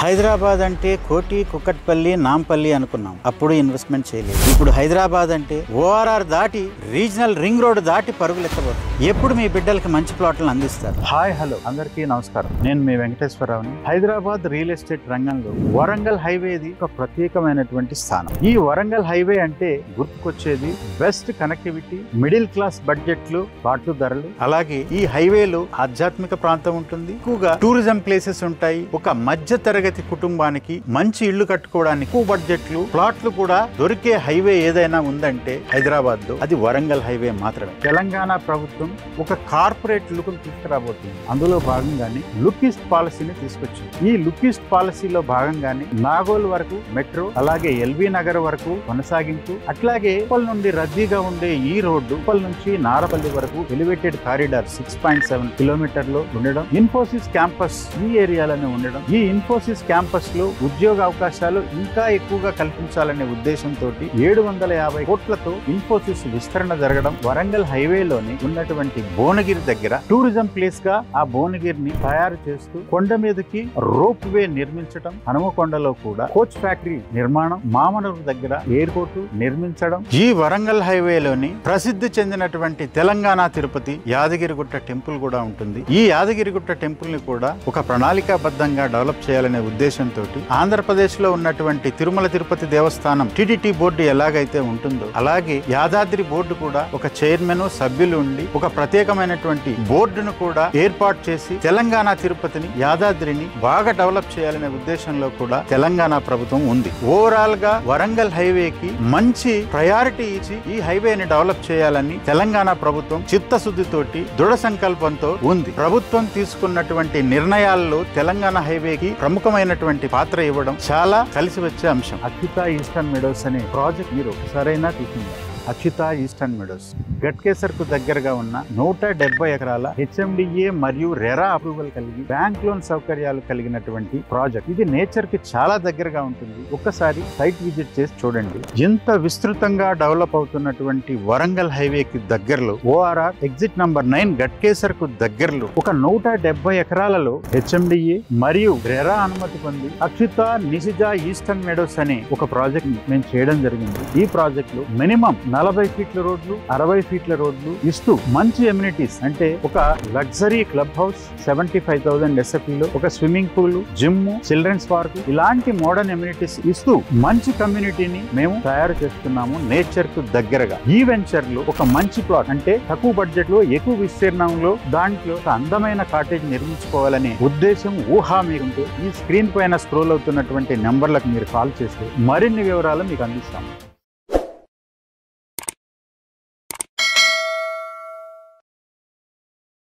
హైదరాబాద్ అంటే కోటి, కుక్కట్పల్లి, నాంపల్లి అనుకున్నాం. అప్పుడు ఇన్వెస్ట్మెంట్ చేయలేదు. ఇప్పుడు హైదరాబాద్ అంటే ఓఆర్ఆర్ దాటి రీజనల్ రింగ్ రోడ్ దాటి పరుగులెత్తబోతుంది. ఎప్పుడు మీ బిడ్డలకి మంచి ప్లాట్లను అందిస్తారు. హాయ్ హలో అందరికీ నమస్కారం. నేను మీ వెంకటేశ్వరరావుని. హైదరాబాద్ రియల్ ఎస్టేట్ రంగంలో వరంగల్ హైవేది ఒక ప్రత్యేకమైనటువంటి స్థానం. ఈ వరంగల్ హైవే అంటే గుర్తుకొచ్చేది బెస్ట్ కనెక్టివిటీ, మిడిల్ క్లాస్ బడ్జెట్లు, ప్లాట్లు ధరలు. అలాగే ఈ హైవేలో ఆధ్యాత్మిక ప్రాంతం ఉంటుంది, ఎక్కువగా టూరిజం ప్లేసెస్ ఉంటాయి. ఒక మధ్య తరగతి కుటుంబానికి మంచి ఇళ్లు కట్టుకోవడానికి ఎక్కువ బడ్జెట్లు, ప్లాట్లు కూడా దొరికే హైవే ఏదైనా ఉందంటే హైదరాబాద్ లో అది వరంగల్ హైవే మాత్రమే. తెలంగాణ ప్రభుత్వం ఒక కార్పొరేట్ లుక్ తీసుకురాబోతుంది. అందులో భాగంగానే లుక్ ఈస్ట్ పాలసీని తీసుకొచ్చింది. ఈ లుక్ ఈస్ట్ పాలసీలో భాగంగానే నాగోల్ వరకు మెట్రో, అలాగే ఎల్బీ నగర్ వరకు కొనసాగింపు, అట్లాగే ఉప్పల్ నుండి రద్దీగా ఉండే ఈ రోడ్డు ఉప్పల్ నుంచి నారపల్లి వరకు ఎలివేటెడ్ కారిడార్ 6.7 కిలోమీటర్లు ఉండడం, ఇన్ఫోసిస్ క్యాంపస్ ఈ ఏరియాలోనే ఉండడం, ఈ ఇన్ఫోసిస్ క్యాంపస్ లో ఉద్యోగ అవకాశాలు ఇంకా ఎక్కువగా కల్పించాలనే ఉద్దేశంతో 750 కోట్లతో ఇన్ఫోసిస్ విస్తరణ జరగడం, వరంగల్ హైవేలోని ఉన్నటువంటి భువనగిరి దగ్గర టూరిజం ప్లేస్ గా ఆ భువనగిరిని తయారు చేస్తూ కొండ మీదకి రోప్ వే నిర్మించడం, హనుమకొండలో కూడా కోచ్ ఫ్యాక్టరీ నిర్మాణం, మామనూరు దగ్గర ఎయిర్పోర్ట్ నిర్మించడం, ఈ వరంగల్ హైవేలోని ప్రసిద్ధి చెందినటువంటి తెలంగాణ తిరుపతి యాదగిరిగుట్ట టెంపుల్ కూడా ఉంటుంది. ఈ యాదగిరిగుట్ట టెంపుల్ ని కూడా ఒక ప్రణాళికాబద్ధంగా డెవలప్ చేయాలనే ఉద్దేశంతో ఆంధ్రప్రదేశ్ లో ఉన్నటువంటి తిరుమల తిరుపతి దేవస్థానం టిటిటి బోర్డు ఎలాగైతే ఉంటుందో అలాగే యాదాద్రి బోర్డు కూడా ఒక చైర్మన్, సభ్యులు ఉండి ఒక ప్రత్యేకమైనటువంటి బోర్డును కూడా ఏర్పాటు చేసి తెలంగాణ తిరుపతిని, యాదాద్రిని బాగా డెవలప్ చేయాలనే ఉద్దేశంలో కూడా తెలంగాణ ప్రభుత్వం ఉంది. ఓవరాల్ గా వరంగల్ హైవేకి మంచి ప్రయారిటీ ఇచ్చి ఈ హైవేని డెవలప్ చేయాలని తెలంగాణ ప్రభుత్వం చిత్తశుద్ధితోటి దృఢ సంకల్పంతో ఉంది. ప్రభుత్వం తీసుకున్నటువంటి నిర్ణయాల్లో తెలంగాణ హైవేకి ప్రముఖమైనటువంటి పాత్ర ఇవ్వడం చాలా కలిసి వచ్చే అంశం. అచ్యుత ఈస్టర్న్ మెడోస్ అనే ప్రాజెక్ట్ మీరు ఒకసారైనా తీసుకుందాం. అచ్యుత ఈస్టర్న్ మెడోస్ గట్కేసర్ కు దగ్గరగా ఉన్న 170 ఎకరాల హెచ్ఎండిఏ మరియు రెరా అప్రూవల్ కలిగి బ్యాంక్ లోన్ సౌకర్యాలు కలిగినటువంటి ప్రాజెక్ట్. ఇది నేచర్ కి చాలా దగ్గరగా ఉంటుంది. ఒక్కసారి సైట్ విజిట్ చేసి చూడండి. ఎంత విస్తృతంగా డెవలప్ అవుతున్నటువంటి వరంగల్ హైవేకి దగ్గరలో ఓఆర్ఆర్ ఎగ్జిట్ నంబర్ 9 గట్కేసర్ కు దగ్గరలో ఒక 170 ఎకరాలలో హెచ్ఎండిఏ మరియు రెరా అనుమతి పొంది అచ్యుత నిసిజా ఈస్టర్న్ మెడోస్ అనే ఒక ప్రాజెక్ట్ మేము చేయడం జరిగింది. ఈ ప్రాజెక్ట్ లో మినిమం 40 ఫీట్ల రోడ్లు, 60 ఫీట్ల రోడ్లు ఇస్తూ మంచి ఎమ్యూనిటీస్ అంటే ఒక లగ్జరీ క్లబ్ హౌస్, 75,000 ఎస్ఎఫ్ఈలో ఒక swimming pool, gym, children's park ఇలాంటి మోడర్న్ ఎమ్యూనిటీస్ ఇస్తూ మంచి కమ్యూనిటీని మేము తయారు చేస్తున్నాము నేచర్ కు దగ్గరగా. ఈ వెంచర్ లో ఒక మంచి ప్లాట్ అంటే తక్కువ బడ్జెట్ లో ఎక్కువ విస్తీర్ణంలో దాంట్లో ఒక అందమైన కాటేజ్ నిర్మించుకోవాలనే ఉద్దేశం, ఊహ మీకుంటే ఈ స్క్రీన్ పైన స్క్రోల్ అవుతున్నటువంటి నెంబర్లకు మీరు కాల్ చేస్తే మరిన్ని వివరాలు మీకు అందిస్తాము.